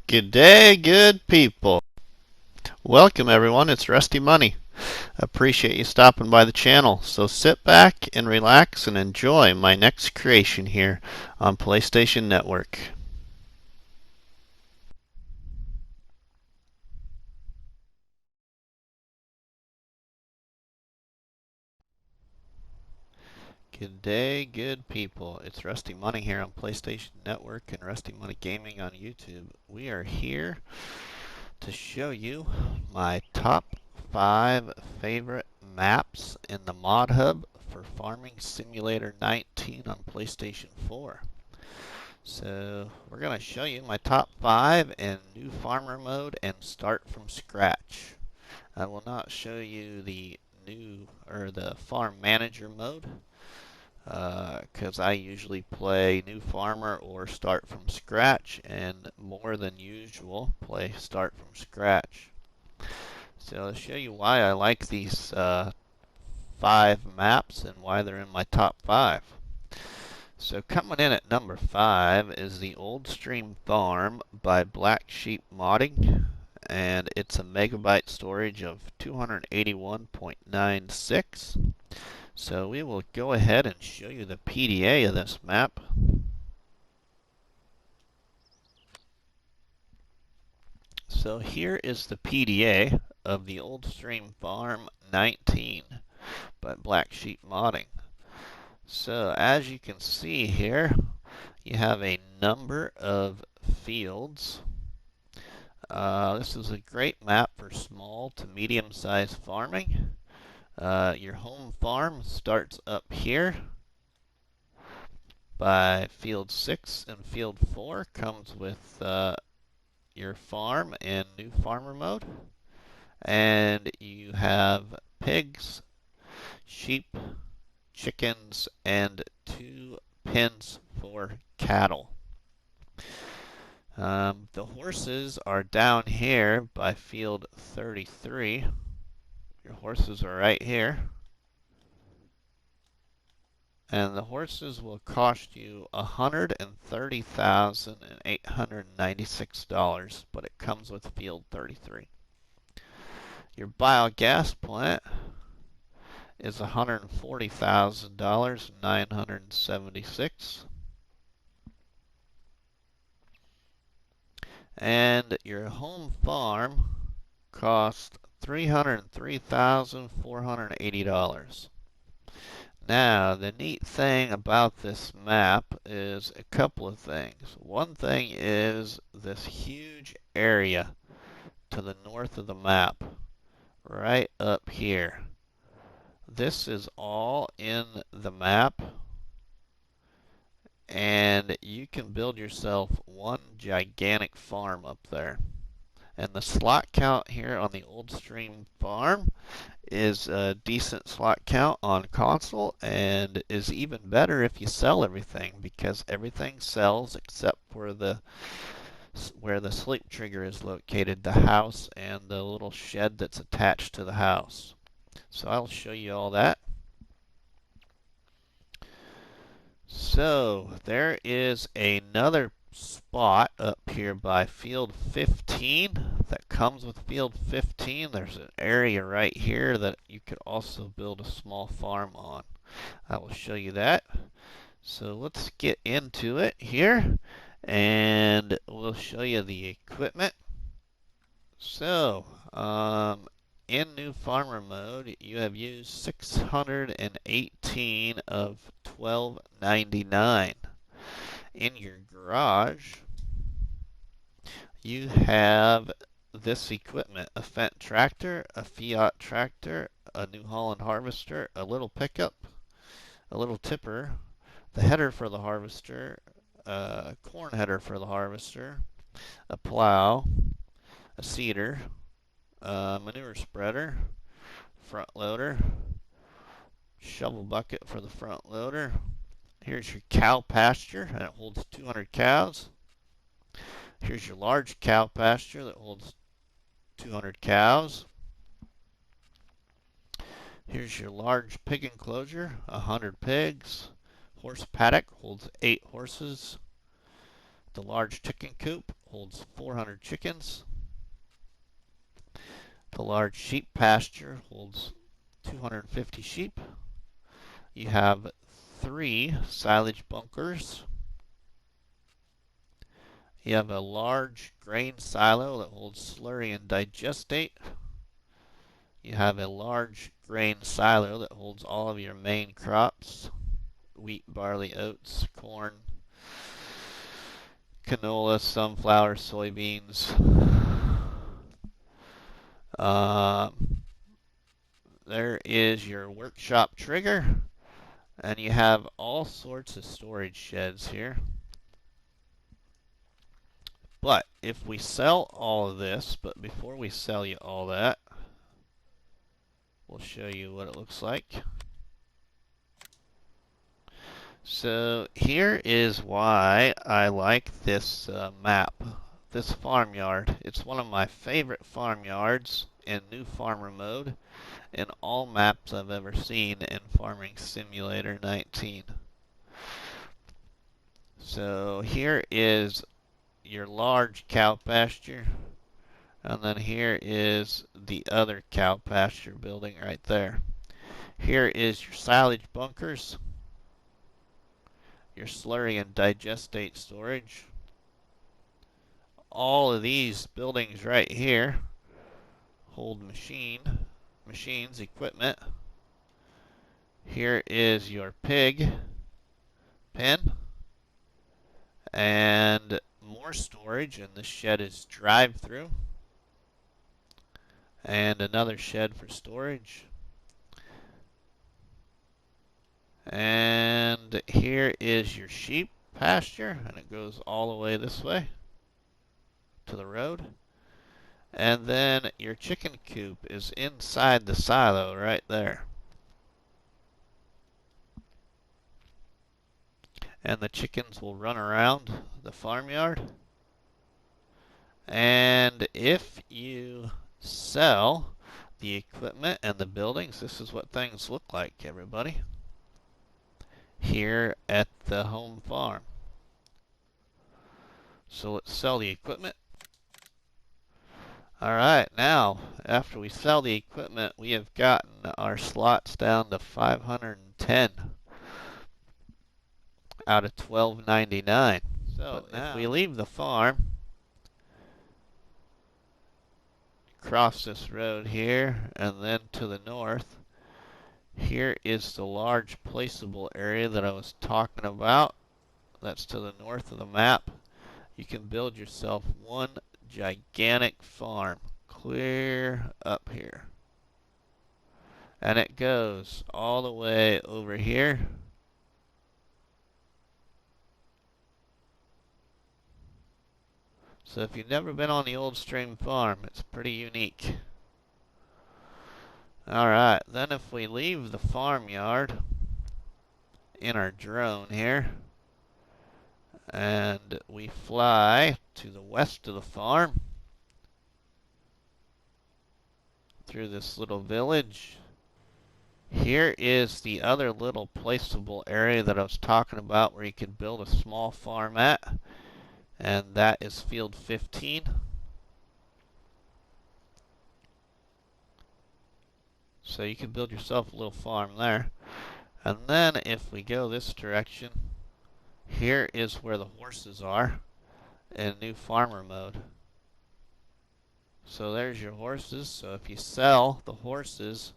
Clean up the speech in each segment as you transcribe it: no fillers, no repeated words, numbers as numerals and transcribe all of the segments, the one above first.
Good day, good people. Welcome, everyone. It's Rusty Money. Appreciate you stopping by the channel. So sit back and relax and enjoy my next creation here on PlayStation Network. Good day, good people. It's Rusty Money here on PlayStation Network and Rusty Money Gaming on YouTube. We are here to show you my top 5 favorite maps in the mod hub for Farming Simulator 19 on PlayStation 4. So we're going to show you my top 5 in new farmer mode and start from scratch. I will not show you the new or the farm manager mode because I usually play new farmer or start from scratch, and more than usual play start from scratch. So I'll show you why I like these 5 maps and why they're in my top 5. So coming in at number 5 is the Old Stream Farm by Black Sheep Modding, and it's a megabyte storage of 281.96. So we will go ahead and show you the PDA of this map. So here is the PDA of the Old Stream Farm 19 by Black Sheep Modding. So as you can see here, you have a number of fields. This is a great map for small to medium-sized farming. Your home farm starts up here by field 6, and field 4 comes with your farm in new farmer mode. And you have pigs, sheep, chickens, and 2 pens for cattle. The horses are down here by field 33. Your horses are right here. And the horses will cost you $130,896, but it comes with field 33. Your biogas plant is $140,976. And your home farm costs $303,480. Now, the neat thing about this map is a couple of things. One thing is this huge area to the north of the map, right up here. This is all in the map, and you can build yourself one gigantic farm up there. And the slot count here on the Old Stream Farm is a decent slot count on console, and is even better if you sell everything, because everything sells except for where the sleep trigger is located, the house and the little shed that's attached to the house. So I'll show you all that. So there is another spot up here by field 15 that comes with field 15. There's an area right here that you could also build a small farm on. I will show you that. So let's get into it here, and we'll show you the equipment. So in new farmer mode, you have used 618 of 1299. In your garage, you have this equipment: a Fendt tractor, a Fiat tractor, a New Holland harvester, a little pickup, a little tipper, the header for the harvester, a corn header for the harvester, a plow, a seeder, a manure spreader, front loader, shovel bucket for the front loader. Here's your cow pasture, and it holds 200 cows. Here's your large cow pasture that holds 200 cows. Here's your large pig enclosure, 100 pigs. Horse paddock holds 8 horses. The large chicken coop holds 400 chickens. The large sheep pasture holds 250 sheep. You have 3 silage bunkers. You have a large grain silo that holds slurry and digestate. You have a large grain silo that holds all of your main crops: wheat, barley, oats, corn, canola, sunflower, soybeans. There is your workshop trigger, and you have all sorts of storage sheds here. But if we sell all of this, but before we sell you all that, we'll show you what it looks like. So here is why I like this map, this farmyard. It's one of my favorite farmyards in New Farmer mode in all maps I've ever seen in Farming Simulator 19. So here is your large cow pasture, and then here is the other cow pasture building right there. Here is your silage bunkers, your slurry and digestate storage. All of these buildings right here hold machines, equipment. Here is your pig pen, and more storage, and this shed is drive-through, and another shed for storage. And here is your sheep pasture, and it goes all the way this way to the road. And then your chicken coop is inside the silo right there. And the chickens will run around the farmyard. And if you sell the equipment and the buildings, this is what things look like, everybody, here at the home farm. So let's sell the equipment. Alright, now after we sell the equipment, we have gotten our slots down to 510 out of 1299. So if we leave the farm, cross this road here, and then to the north, here is the large placeable area that I was talking about. That's to the north of the map. You can build yourself one gigantic farm clear up here. And it goes all the way over here. So if you've never been on the Old Stream Farm, it's pretty unique. Alright, then if we leave the farmyard in our drone here, and we fly to the west of the farm, through this little village, here is the other little placeable area that I was talking about where you could build a small farm at, and that is field 15. So you can build yourself a little farm there. And then if we go this direction, here is where the horses are in New Farmer mode. So there's your horses. So if you sell the horses,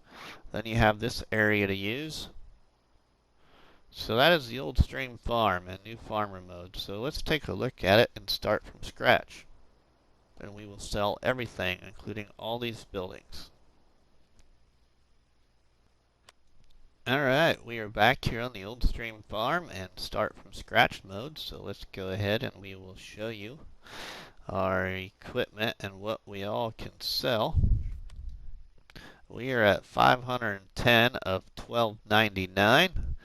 then you have this area to use. So that is the Old Stream Farm in New Farmer mode. So let's take a look at it and start from scratch. And we will sell everything, including all these buildings. Alright, we are back here on the Old Stream Farm and start from scratch mode. So let's go ahead and we will show you our equipment and what we all can sell. We are at 510 of 1299.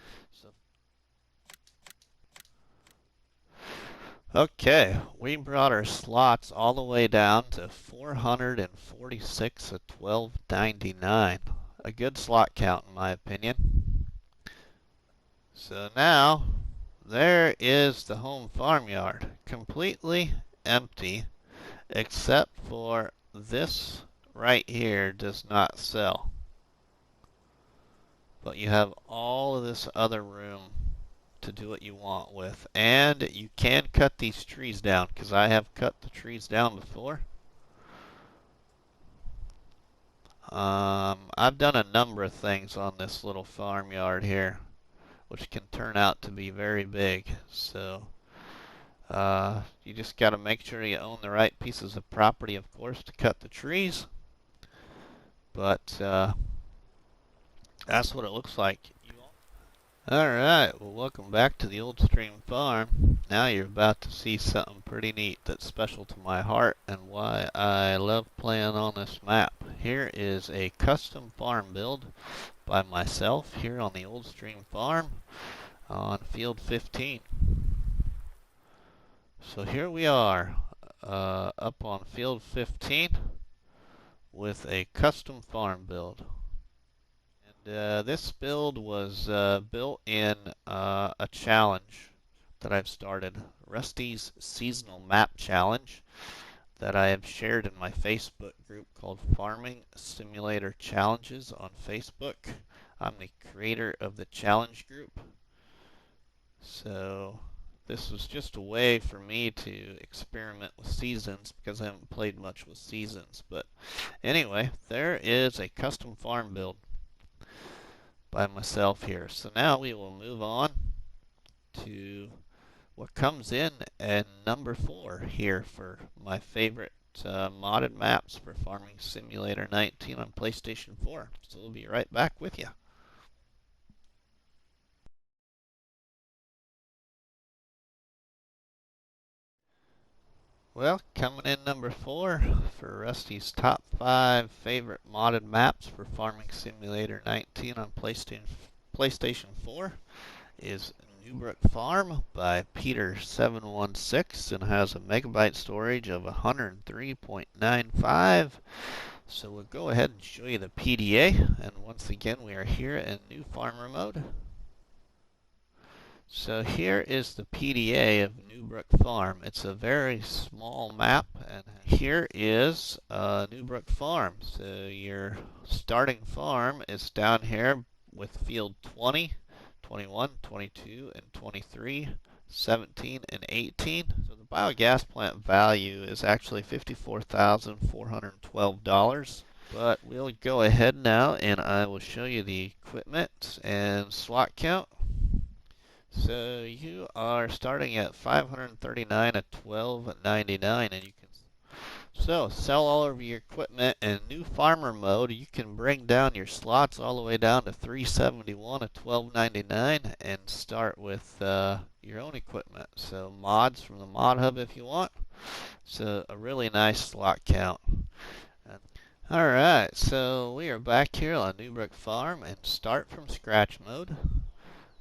Okay, we brought our slots all the way down to 446 of 1299. A good slot count in my opinion. So now, there is the home farmyard, completely empty, except for this right here does not sell. But you have all of this other room to do what you want with. And you can cut these trees down, because I have cut the trees down before. I've done a number of things on this little farmyard here, which can turn out to be very big. So you just got to make sure you own the right pieces of property, of course, to cut the trees. But that's what it looks like. Alright, well, welcome back to the Old Stream Farm. Now you're about to see something pretty neat that's special to my heart and why I love playing on this map. Here is a custom farm build by myself here on the Old Stream Farm on field 15. So here we are up on field 15 with a custom farm build. This build was built in a challenge that I've started, Rusty's Seasonal Map Challenge, that I have shared in my Facebook group called Farming Simulator Challenges on Facebook. I'm the creator of the challenge group. So this was just a way for me to experiment with seasons because I haven't played much with seasons. But anyway, there is a custom farm build by myself here. So now we will move on to what comes in at number 4 here for my favorite modded maps for Farming Simulator 19 on PlayStation 4. So we'll be right back with you. Well, coming in number 4 for Rusty's top 5 favorite modded maps for Farming Simulator 19 on PlayStation 4 is Newbrook Farm by Peter716 and has a megabyte storage of 103.95. So we'll go ahead and show you the PDA, and once again we are here in new farmer mode. So here is the PDA of Newbrook Farm. It's a very small map, and here is Newbrook Farm. So your starting farm is down here with field 20, 21, 22, and 23, 17, and 18. So the biogas plant value is actually $54,412. But we'll go ahead now and I will show you the equipment and slot count. So you are starting at 539 at $12.99, and you can sell all of your equipment. In new farmer mode, you can bring down your slots all the way down to 371 at $12.99 and start with your own equipment. So mods from the mod hub if you want. So a really nice slot count. Alright, so we are back here on Newbrook Farm and start from scratch mode.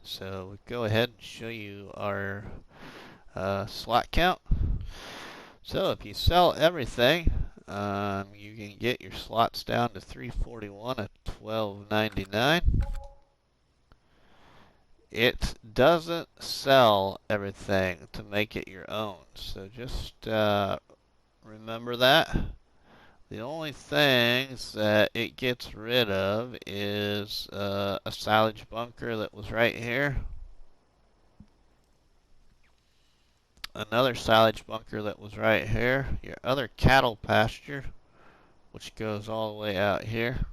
So we'll go ahead and show you our slot count. So if you sell everything, you can get your slots down to 341 at $12.99. It doesn't sell everything to make it your own, so just remember that. The only things that it gets rid of is a silage bunker that was right here. Another silage bunker that was right here. Your other cattle pasture, which goes all the way out here.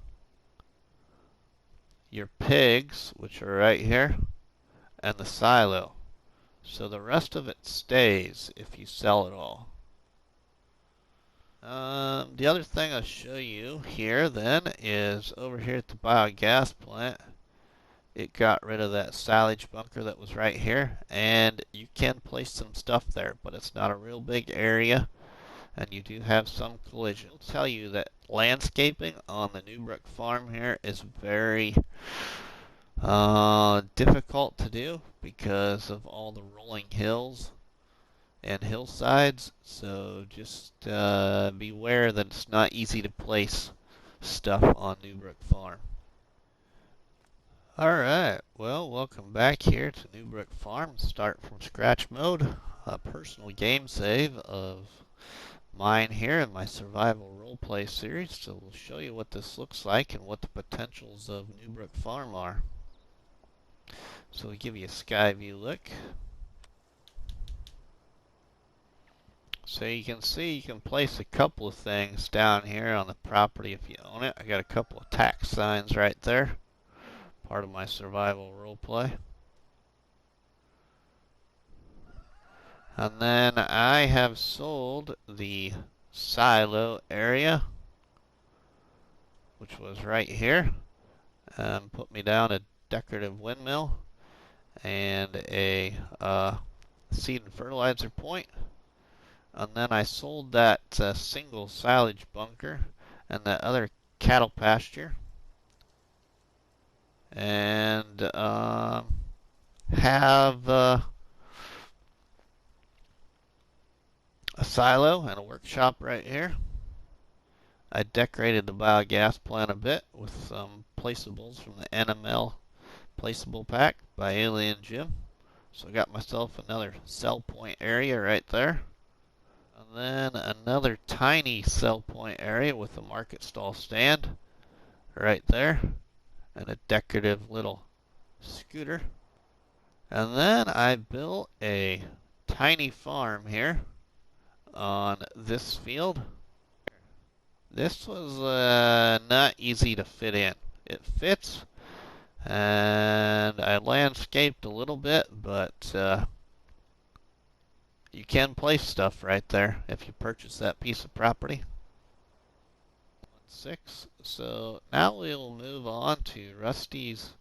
Your pigs, which are right here. And the silo. So the rest of it stays if you sell it all. The other thing I'll show you here then is over here at the biogas plant. It got rid of that silage bunker that was right here, and you can place some stuff there, but it's not a real big area, and you do have some collision. I'll tell you that landscaping on the Newbrook Farm here is very difficult to do because of all the rolling hills and hillsides, so just beware that it's not easy to place stuff on Newbrook Farm. Alright, well, welcome back here to Newbrook Farm. Start from scratch mode. A personal game save of mine here in my survival roleplay series. So we'll show you what this looks like and what the potentials of Newbrook Farm are. So we give you a sky view look. So you can see you can place a couple of things down here on the property if you own it. I got a couple of tax signs right there. Part of my survival roleplay. And then I have sold the silo area, which was right here, put me down a decorative windmill and a seed and fertilizer point. And then I sold that single silage bunker and that other cattle pasture, and have a silo and a workshop right here. I decorated the biogas plant a bit with some placeables from the NML placeable pack by Alien Jim. So I got myself another sell point area right there. And then another tiny sell point area with a market stall stand right there. And a decorative little scooter. And then I built a tiny farm here on this field. This was not easy to fit in. It fits, and I landscaped a little bit, but you can place stuff right there if you purchase that piece of property. 6. So now we'll move on to Rusty's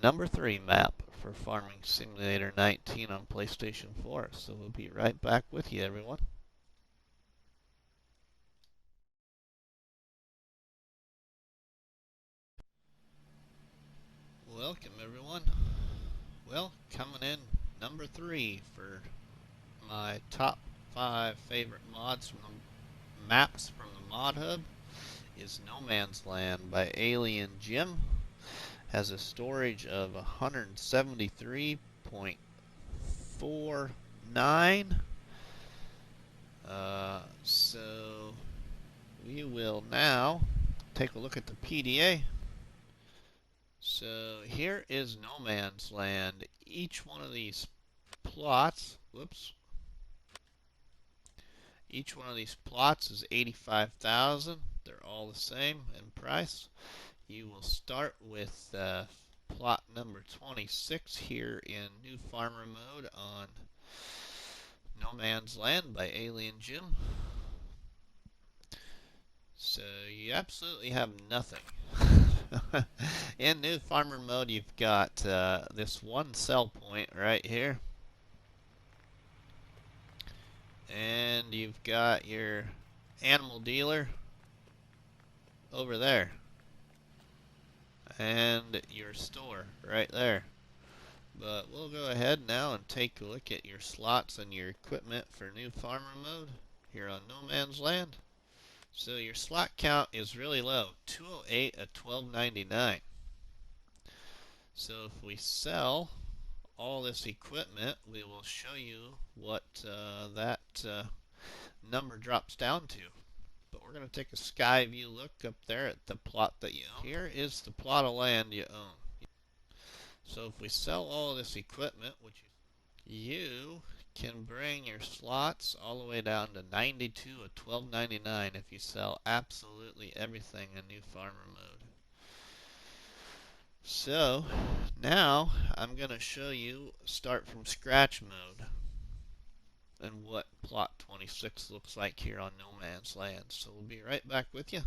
number 3 map for Farming Simulator 19 on PlayStation 4. So we'll be right back with you, everyone. Welcome, everyone. Well, coming in number 3 for my top 5 favorite mods from the maps from the modhub is No Man's Land by Alien Jim. Has a storage of 173.49. So we will now take a look at the PDA. So here is No Man's Land. Each one of these plots, each one of these plots is 85,000. They're all the same in price. You will start with plot number 26 here in New Farmer mode on No Man's Land by Alien Jim. So you absolutely have nothing. In New Farmer mode, you've got this one sell point right here. And you've got your animal dealer over there. And your store right there. But we'll go ahead now and take a look at your slots and your equipment for New Farmer mode here on No Man's Land. So your slot count is really low, 208 at $12.99. So if we sell all this equipment, we will show you what that number drops down to. But we're going to take a sky view look up there at the plot that you own. Here is the plot of land you own. So if we sell all this equipment, which you can bring your slots all the way down to 92 at $12.99 if you sell absolutely everything in New Farmer mode. So now I'm going to show you start from scratch mode and what plot 26 looks like here on No Man's Land. So we'll be right back with you.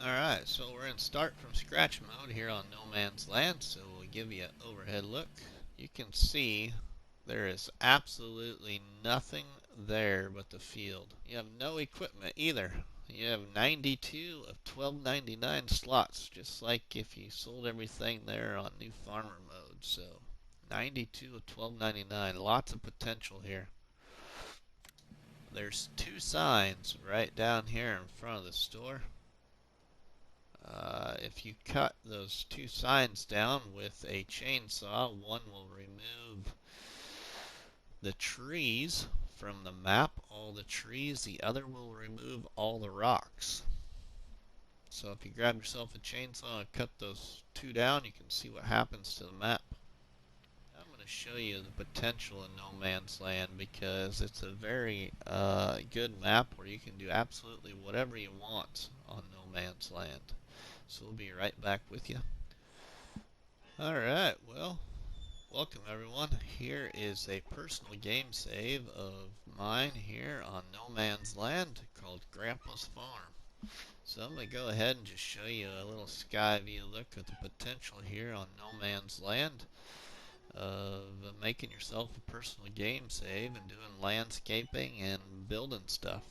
Alright, so we're in start from scratch mode here on No Man's Land, so we'll give you an overhead look. You can see there is absolutely nothing there but the field. You have no equipment either. You have 92 of $12.99 slots, just like if you sold everything there on New Farmer mode. So 92 of $12.99. Lots of potential here. There's 2 signs right down here in front of the store. If you cut those 2 signs down with a chainsaw, one will remove the trees from the map all the trees, the other will remove all the rocks. So if you grab yourself a chainsaw and cut those two down, you can see what happens to the map. I'm going to show you the potential in No Man's Land because it's a very good map where you can do absolutely whatever you want on No Man's Land. So we'll be right back with you. Alright, well, welcome everyone. Here is a personal game save of mine here on No Man's Land called Grandpa's Farm. So I'm going to go ahead and just show you a little sky view look at the potential here on No Man's Land of making yourself a personal game save and doing landscaping and building stuff.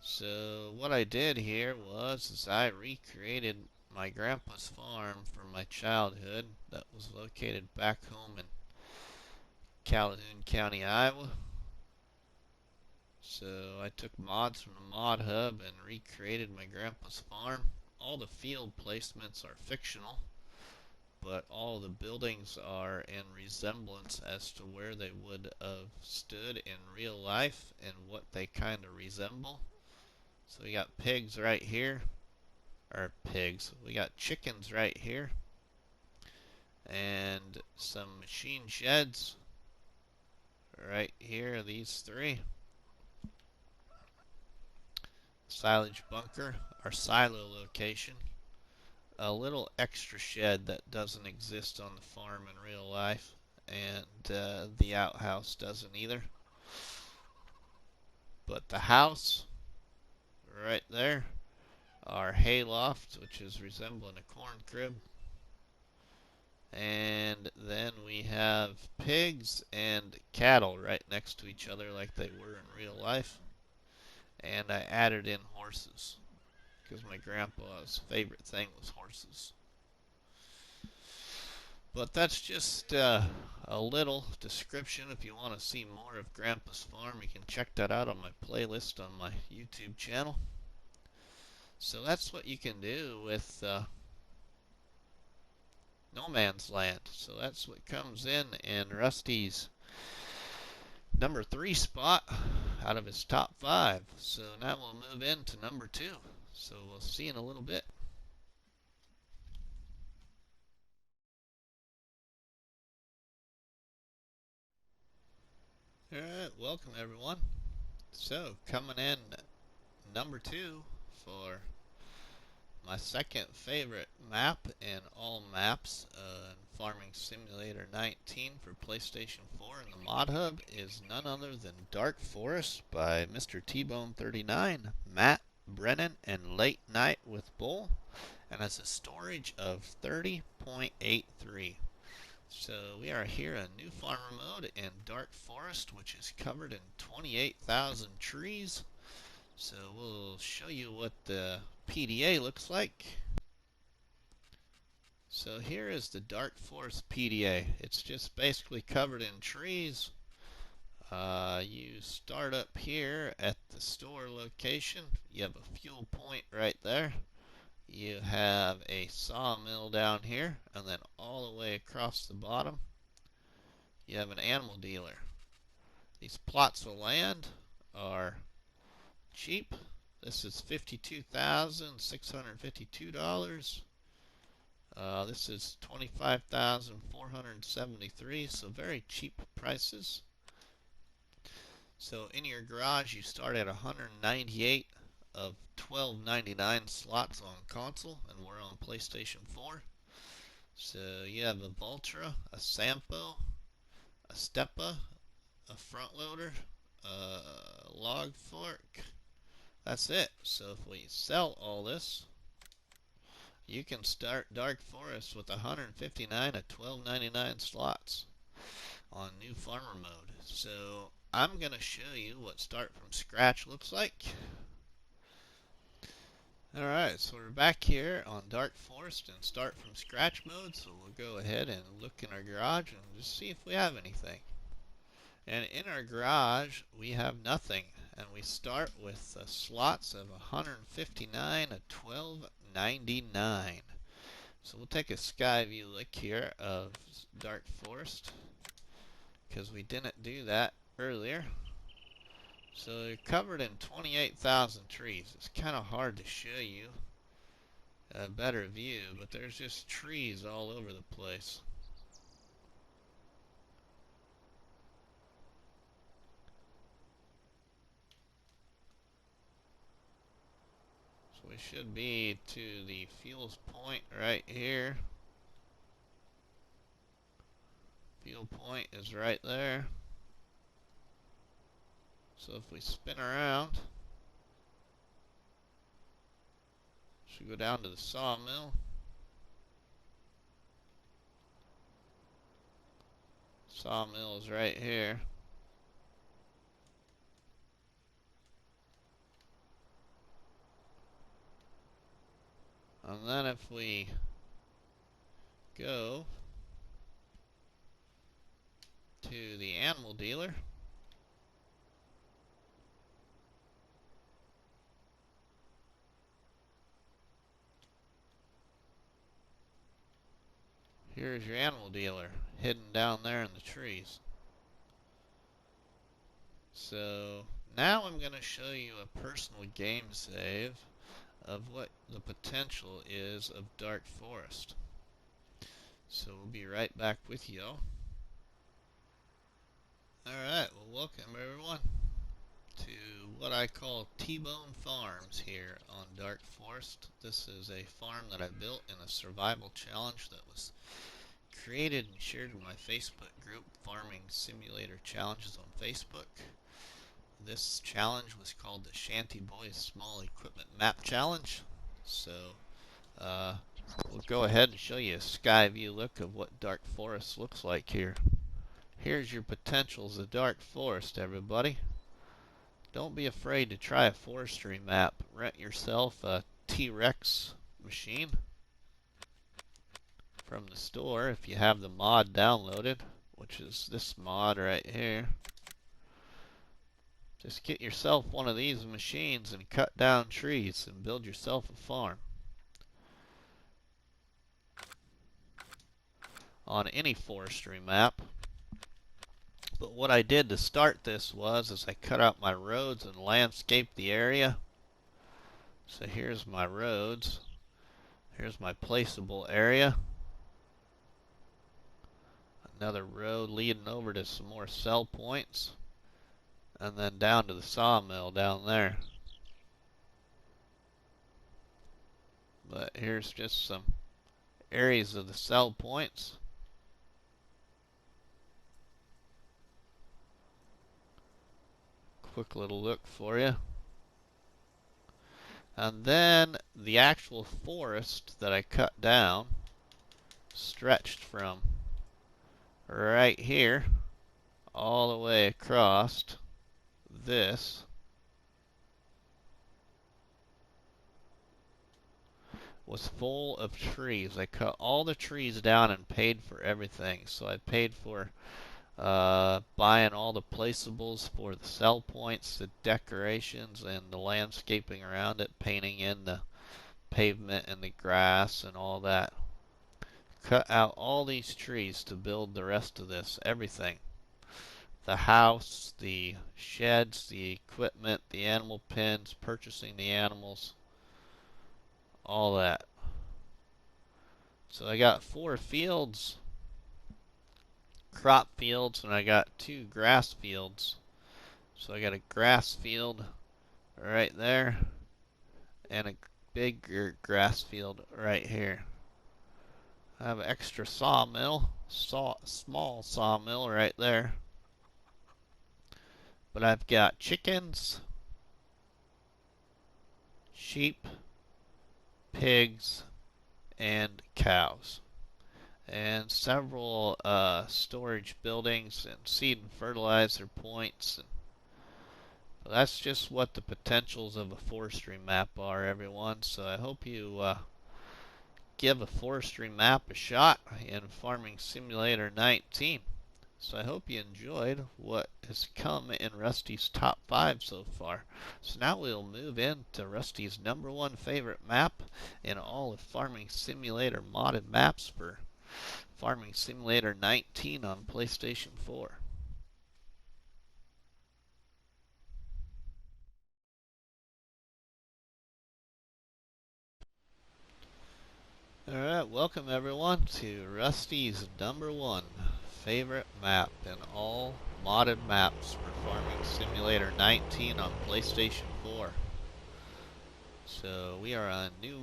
So what I did here was I recreated my grandpa's farm from my childhood that was located back home in Calhoun County, Iowa. So I took mods from the modhub and recreated my grandpa's farm. All the field placements are fictional, but all the buildings are in resemblance as to where they would have stood in real life and what they kind of resemble. So we got pigs right here, or pigs, we got chickens right here, and some machine sheds right here, these three. Silage bunker, our silo location. A little extra shed that doesn't exist on the farm in real life, and the outhouse doesn't either. But the house right there, our hayloft, which is resembling a corn crib. And then we have pigs and cattle right next to each other like they were in real life. And I added in horses because my grandpa's favorite thing was horses. But that's just a little description. If you want to see more of Grandpa's Farm, you can check that out on my playlist on my YouTube channel. So that's what you can do with No Man's Land. So that's what comes in Rusty's number 3 spot out of his top 5. So now we'll move into number 2. So we'll see in a little bit. Alright, welcome everyone. So coming in number 2 for my second favorite map in all maps, Farming Simulator 19 for PlayStation 4 in the mod hub is none other than Dark Forest by Mr. T-Bone39, Matt Brennan, and Late Night with Bull, and has a storage of 30.83. So we are here in New Farmer mode in Dark Forest, which is covered in 28,000 trees. So we'll show you what the PDA looks like. So here is the Dark Forest PDA. It's just basically covered in trees. You start up here at the store location. You have a fuel point right there. You have a sawmill down here, and then all the way across the bottom you have an animal dealer. These plots of land are cheap. This is $52,652. This is $25,473, so very cheap prices. So in your garage you start at 198 of 1299 slots on console, and we're on PlayStation 4. So you have a Voltra, a Sampo, a Steppa, a front loader, a log fork. That's it. So if we sell all this, you can start Dark Forest with 159 of 1299 slots on New Farmer mode. So I'm going to show you what start from scratch looks like. Alright, so we're back here on Dark Forest and start from scratch mode. So we'll go ahead and look in our garage and just see if we have anything. And in our garage we have nothing, and we start with slots of 159 of 1299. So we'll take a sky view look here of dark forest, because we didn't do that earlier. So they're covered in 28,000 trees. It's kind of hard to show you a better view, but there's just trees all over the place. So we should be to the fuels point right here. Fuel point is right there. So if we spin around, should go down to the sawmill. Sawmill is right here. And then if we go to the animal dealer, here's your animal dealer, hidden down there in the trees. So now I'm going to show you a personal game save of what the potential is of dark forest. So we'll be right back with y'all. Alright, well, welcome everyone to what I call T-Bone Farms here on Dark Forest. This is a farm that I built in a survival challenge that was created and shared in my Facebook group, Farming Simulator Challenges on Facebook. This challenge was called the Shanty Boys Small Equipment Map Challenge. So we'll go ahead and show you a sky view look of what dark forest looks like here. Here's your potentials of dark forest, everybody. Don't be afraid to try a forestry map. Rent yourself a T-Rex machine from the store if you have the mod downloaded, which is this mod right here. Just get yourself one of these machines and cut down trees and build yourself a farm. On any forestry map. But what I did to start this was I cut out my roads and landscaped the area. So here's my roads. Here's my placeable area. Another road leading over to some more sell points. And then down to the sawmill down there. But here's just some areas of the sell points. Quick little look for you. And then the actual forest that I cut down stretched from right here all the way across this was full of trees. I cut all the trees down and paid for everything. So I paid for buying all the placeables for the sell points, the decorations, and the landscaping around it, painting in the pavement and the grass and all that. Cut out all these trees to build the rest of this, everything. The house, the sheds, the equipment, the animal pens, purchasing the animals, all that. So I got 4 fields, crop fields, and I got 2 grass fields. So I got a grass field right there and a bigger grass field right here. I have an extra sawmill, small sawmill right there. But I've got chickens, sheep, pigs, and cows. And several storage buildings and seed and fertilizer points. And that's just what the potentials of a forestry map are, everyone. So I hope you give a forestry map a shot in Farming Simulator 19. So I hope you enjoyed what has come in Rusty's top 5 so far. So now we'll move into Rusty's #1 favorite map in all of Farming Simulator modded maps for Farming Simulator 19 on PlayStation 4. Alright, welcome everyone to Rusty's #1 favorite map in all modded maps for Farming Simulator 19 on PlayStation 4. So we are on new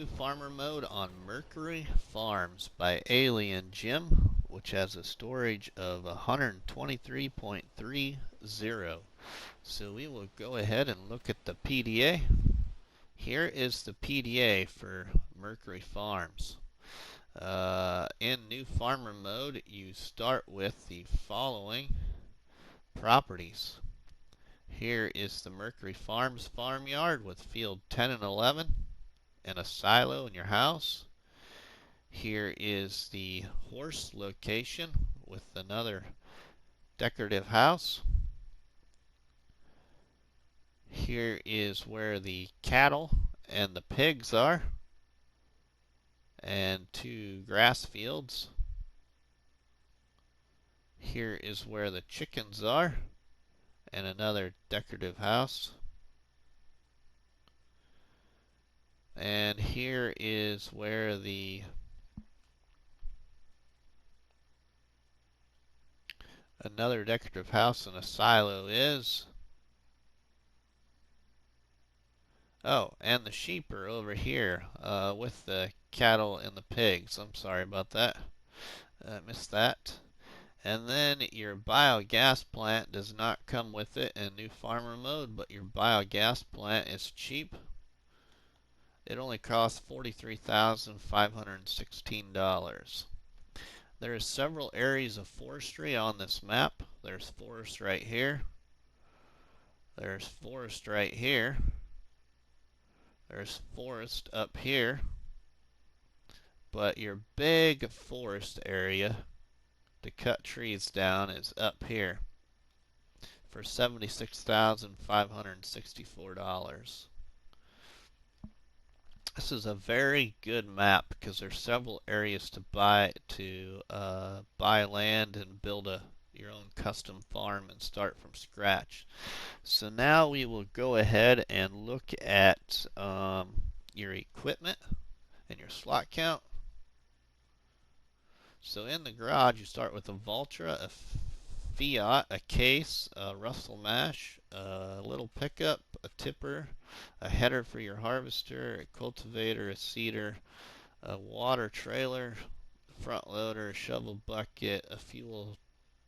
farmer mode on Mercury Farms by Alien Jim, which has a storage of 123.30. So we will go ahead and look at the PDA. Here is the PDA for Mercury Farms. In new farmer mode, you start with the following properties. Here is the Mercury Farms farmyard with field 10 and 11 and a silo in your house. Here is the horse location with another decorative house. Here is where the cattle and the pigs are, and 2 grass fields. Here is where the chickens are, and another decorative house. And here is where another decorative house and a silo is. Oh, and the sheep are over here with the cattle and the pigs. I'm sorry about that. Missed that. And then your biogas plant does not come with it in new farmer mode, but your biogas plant is cheap. It only costs $43,516. There are several areas of forestry on this map. There's forest right here. There's forest right here. There's forest up here. But your big forest area to cut trees down is up here for $76,564. This is a very good map because there's several areas to buy land and build your own custom farm and start from scratch. So now we will go ahead and look at your equipment and your slot count. So in the garage, you start with a Valtra, a Fiat, a case, a Russell Mash, a little pickup, a tipper, a header for your harvester, a cultivator, a seeder, a water trailer, front loader, a shovel bucket, a fuel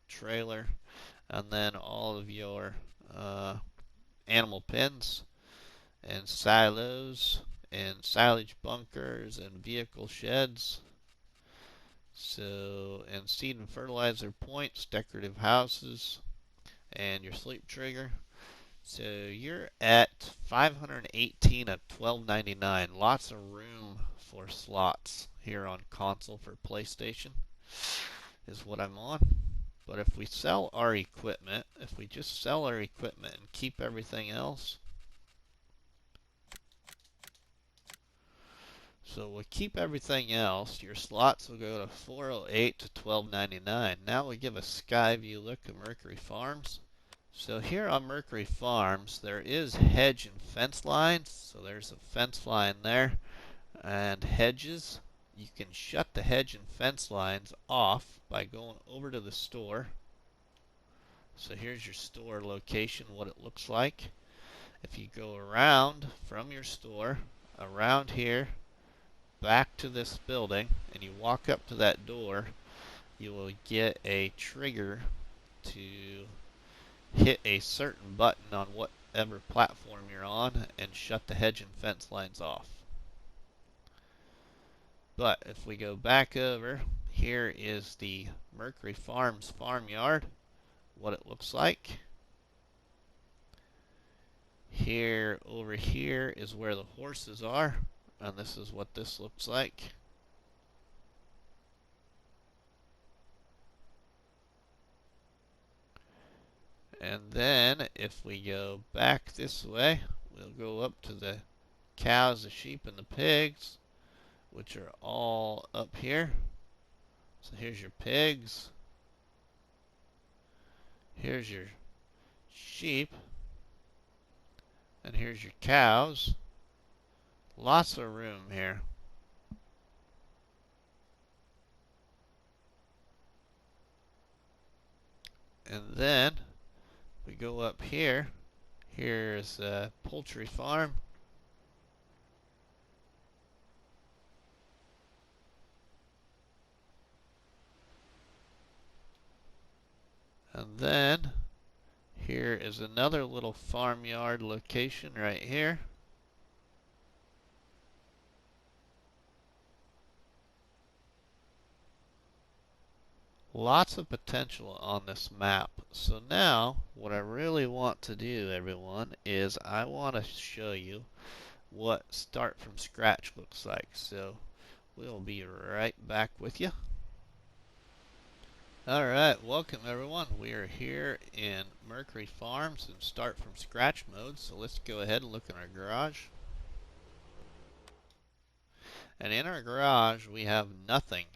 trailer, and then all of your animal pens and silos and silage bunkers and vehicle sheds. So, and seed and fertilizer points, decorative houses, and your sleep trigger. So you're at 518 at $12.99. Lots of room for slots here on console for PlayStation is what I'm on. But if we sell our equipment, if we just sell our equipment and keep everything else, so we'll keep everything else. Your slots will go to 408 to $12.99. Now we give a sky view look at Mercury Farms. So here on Mercury Farms, there is hedge and fence lines. So there's a fence line there and hedges. You can shut the hedge and fence lines off by going over to the store. So here's your store location, what it looks like. If you go around from your store, around here, back to this building, and you walk up to that door, you will get a trigger to hit a certain button on whatever platform you're on and shut the hedge and fence lines off. But if we go back over, here is the Mercury Farms farmyard, what it looks like. Here, over here is where the horses are, and this is what this looks like. And then if we go back this way, we'll go up to the cows, the sheep, and the pigs, which are all up here. So here's your pigs. Here's your sheep. And here's your cows. Lots of room here. And then we go up here. Here's a poultry farm. And then here is another little farmyard location right here. Lots of potential on this map. So now what I really want to do, everyone, is I want to show you what start from scratch looks like. So we'll be right back with you. Alright, welcome everyone. We are here in Mercury Farms in start from scratch mode. So let's go ahead and look in our garage. And in our garage we have nothing.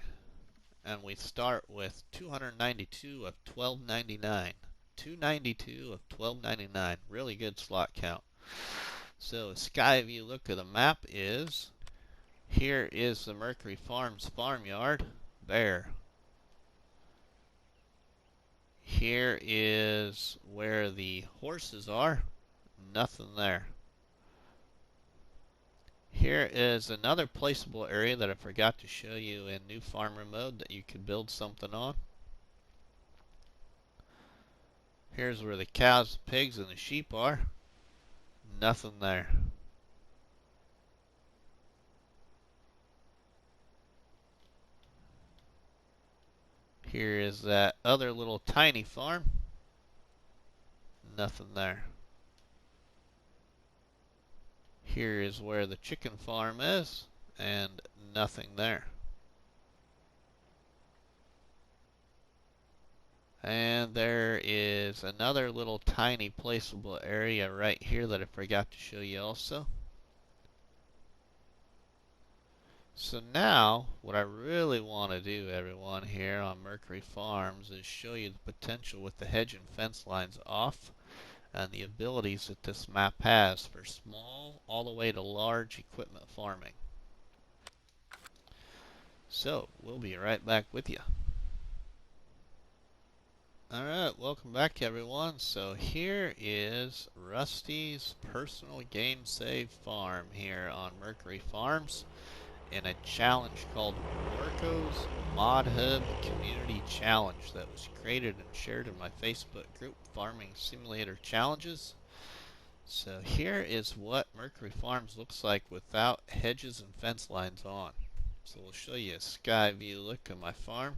And we start with 292 of 1299. 292 of 1299. Really good slot count. So a sky view look of the map is, here is the Mercury Farms farmyard. There. Here is where the horses are. Nothing there. Here is another placeable area that I forgot to show you in new farmer mode that you could build something on. Here's where the cows, the pigs, and the sheep are. Nothing there. Here is that other little tiny farm. Nothing there. Here is where the chicken farm is, and nothing there. And there is another little tiny placeable area right here that I forgot to show you also. So now, what I really want to do, everyone, here on Mercury Farms is show you the potential with the hedge and fence lines off and the abilities that this map has for small all the way to large equipment farming. So, we'll be right back with you. Alright, welcome back everyone. So here is Rusty's personal game save farm here on Mercury Farms in a challenge called Marco's ModHub Community Challenge that was created and shared in my Facebook group, Farming Simulator Challenges. So here is what Mercury Farms looks like without hedges and fence lines on. So we'll show you a sky view look of my farm.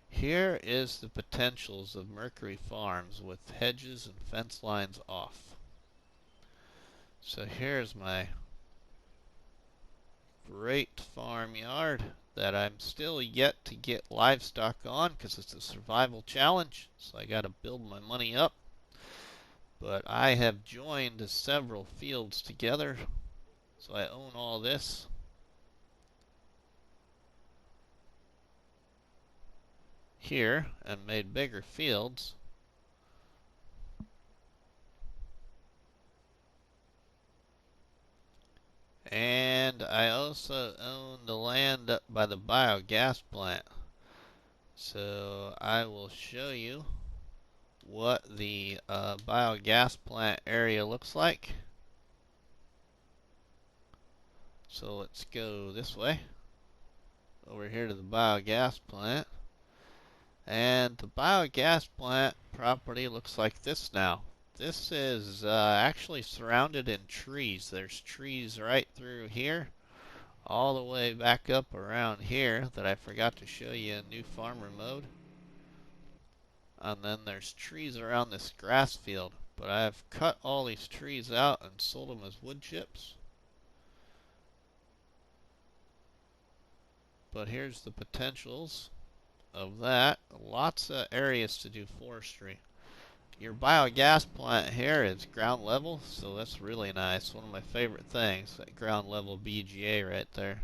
Here is the potentials of Mercury Farms with hedges and fence lines off. So here's my great farmyard that I'm still yet to get livestock on because it's a survival challenge. So I got to build my money up. But I have joined several fields together. So I own all this. Here and made bigger fields. And I also own the land up by the biogas plant. So I will show you what the biogas plant area looks like. So let's go this way over here to the biogas plant. And the biogas plant property looks like this now. This is actually surrounded in trees. There's trees right through here, all the way back up around here that I forgot to show you in new farmer mode. And then there's trees around this grass field. But I've cut all these trees out and sold them as wood chips. But here's the potentials of that, lots of areas to do forestry. Your biogas plant here is ground level, so that's really nice. One of my favorite things, that ground level BGA right there.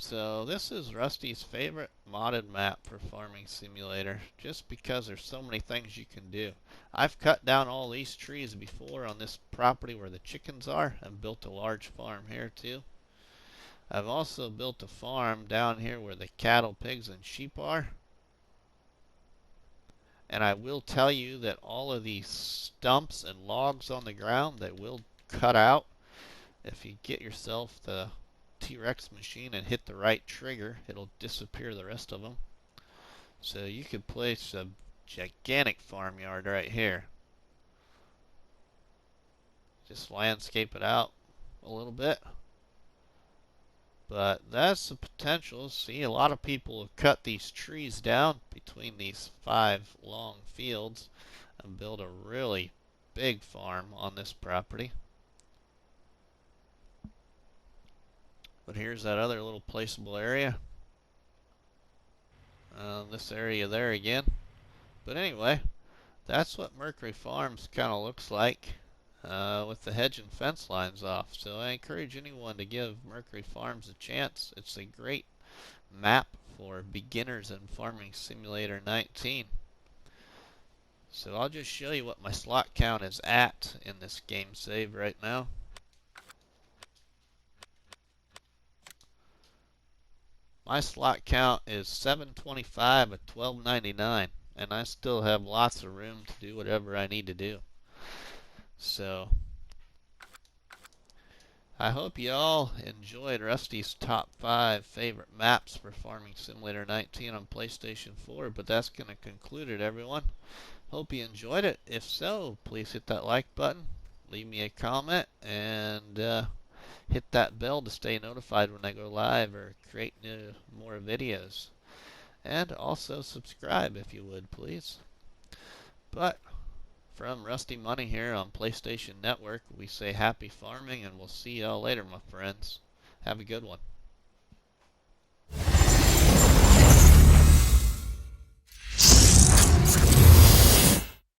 So this is Rusty's favorite modded map for Farming Simulator, just because there's so many things you can do. I've cut down all these trees before on this property where the chickens are and built a large farm here too. I've also built a farm down here where the cattle, pigs, and sheep are. And I will tell you that all of these stumps and logs on the ground that will cut out if you get yourself the T-Rex machine and hit the right trigger, it'll disappear the rest of them. So you could place a gigantic farmyard right here. Just landscape it out a little bit. But that's the potential. See, a lot of people have cut these trees down between these 5 long fields and built a really big farm on this property. But here's that other little placeable area. This area there again. But anyway, that's what Mercury Farms kind of looks like with the hedge and fence lines off. So I encourage anyone to give Mercury Farms a chance. It's a great map for beginners in Farming Simulator 19. So I'll just show you what my slot count is at in this game save right now. My slot count is 725 at 12.99, and I still have lots of room to do whatever I need to do. So I hope you all enjoyed Rusty's top 5 favorite maps for Farming Simulator 19 on PlayStation 4, but that's going to conclude it, everyone. Hope you enjoyed it. If so, please hit that like button, leave me a comment, and hit that bell to stay notified when I go live or create more videos. And also subscribe if you would, please. But from RustyMoney here on PlayStation Network, we say happy farming, and we'll see y'all later, my friends. Have a good one.